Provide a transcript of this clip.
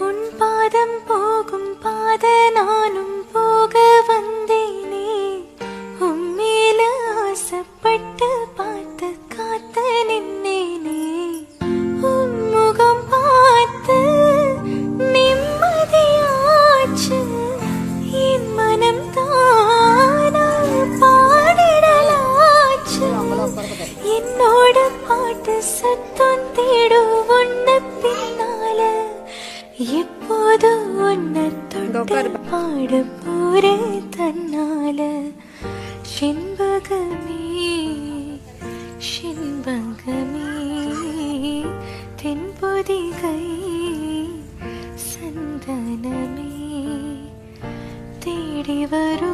உன் பாதம் போகும் பாத நானும் போக வந்தேனே. உம்மேல ஆசைப்பட்டு பார்த்து காத்து நின்னேனே. உன் முகம் பார்த்து நிம்மதியாச்சு. என் மனம் தானா பாடிடலாச்சு. என்னோட பாட்டு சத்தம் தேடும் உன்ன பின்னால. எப்போது உன்னை தொட்டு பாட போறே தன்னால. செண்பகமே செண்பகமே தென்பொதிகை சந்தனமே தேடி வரும்